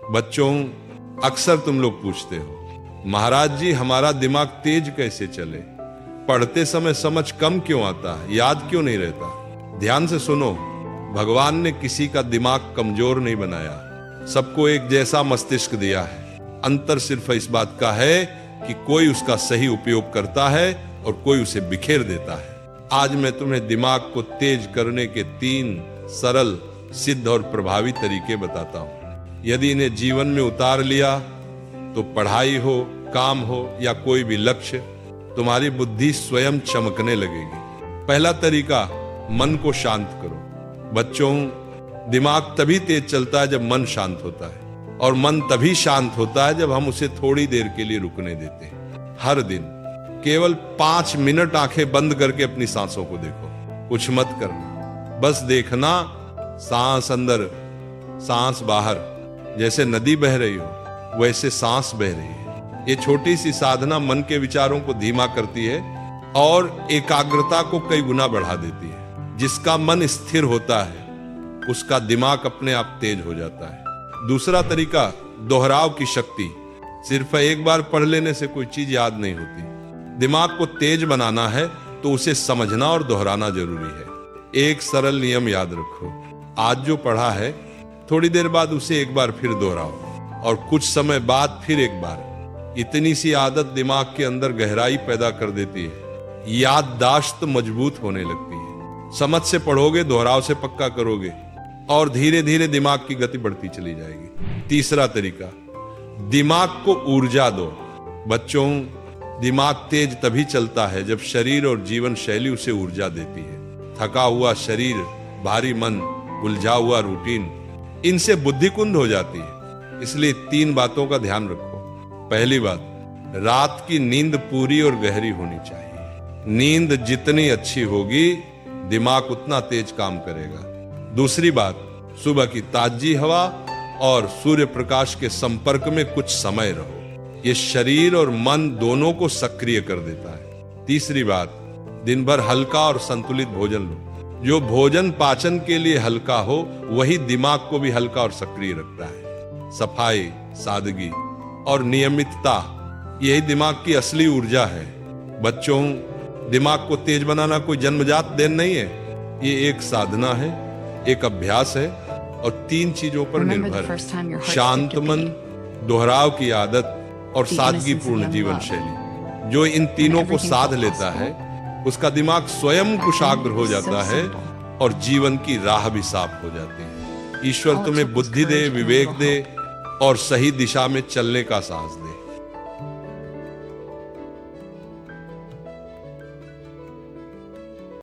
बच्चों, अक्सर तुम लोग पूछते हो, महाराज जी हमारा दिमाग तेज कैसे चले, पढ़ते समय समझ कम क्यों आता है, याद क्यों नहीं रहता। ध्यान से सुनो, भगवान ने किसी का दिमाग कमजोर नहीं बनाया, सबको एक जैसा मस्तिष्क दिया है। अंतर सिर्फ इस बात का है कि कोई उसका सही उपयोग करता है और कोई उसे बिखेर देता है। आज मैं तुम्हें दिमाग को तेज करने के 3 सरल, सिद्ध और प्रभावी तरीके बताता हूं। यदि इन्हें जीवन में उतार लिया तो पढ़ाई हो, काम हो या कोई भी लक्ष्य, तुम्हारी बुद्धि स्वयं चमकने लगेगी। पहला तरीका, मन को शांत करो। बच्चों, दिमाग तभी तेज चलता है जब मन शांत होता है, और मन तभी शांत होता है जब हम उसे थोड़ी देर के लिए रुकने देते हैं। हर दिन केवल 5 मिनट आंखें बंद करके अपनी सांसों को देखो। कुछ मत करना, बस देखना, सांस अंदर सांस बाहर। जैसे नदी बह रही हो वैसे सांस बह रही है। ये छोटी सी साधना मन के विचारों को धीमा करती है और एकाग्रता को कई गुना बढ़ा देती है। जिसका मन स्थिर होता है उसका दिमाग अपने आप तेज हो जाता है। दूसरा तरीका, दोहराव की शक्ति। सिर्फ एक बार पढ़ लेने से कोई चीज याद नहीं होती। दिमाग को तेज बनाना है तो उसे समझना और दोहराना जरूरी है। एक सरल नियम याद रखो, आज जो पढ़ा है थोड़ी देर बाद उसे एक बार फिर दोहराओ और कुछ समय बाद फिर एक बार। इतनी सी आदत दिमाग के अंदर गहराई पैदा कर देती है, याददाश्त मजबूत होने लगती है। समझ से पढ़ोगे, दोहराव से पक्का करोगे और धीरे धीरे दिमाग की गति बढ़ती चली जाएगी। तीसरा तरीका, दिमाग को ऊर्जा दो। बच्चों, दिमाग तेज तभी चलता है जब शरीर और जीवन शैली उसे ऊर्जा देती है। थका हुआ शरीर, भारी मन, उलझा हुआ रूटीन, इनसे बुद्धि कुंद हो जाती है। इसलिए 3 बातों का ध्यान रखो। पहली बात, रात की नींद पूरी और गहरी होनी चाहिए। नींद जितनी अच्छी होगी दिमाग उतना तेज काम करेगा। दूसरी बात, सुबह की ताजी हवा और सूर्य प्रकाश के संपर्क में कुछ समय रहो। ये शरीर और मन दोनों को सक्रिय कर देता है। तीसरी बात, दिन भर हल्का और संतुलित भोजन लो। जो भोजन पाचन के लिए हल्का हो वही दिमाग को भी हल्का और सक्रिय रखता है। सफाई, सादगी और नियमितता, यही दिमाग की असली ऊर्जा है। बच्चों, दिमाग को तेज बनाना कोई जन्मजात देन नहीं है, ये एक साधना है, एक अभ्यास है और 3 चीजों पर निर्भर है: शांत मन, दोहराव की आदत और सादगीपूर्ण जीवन शैली। जो इन तीनों को साध लेता है उसका दिमाग स्वयं कुशाग्र हो जाता है और जीवन की राह भी साफ हो जाती है। ईश्वर तुम्हें बुद्धि दे, विवेक दे और सही दिशा में चलने का साहस दे।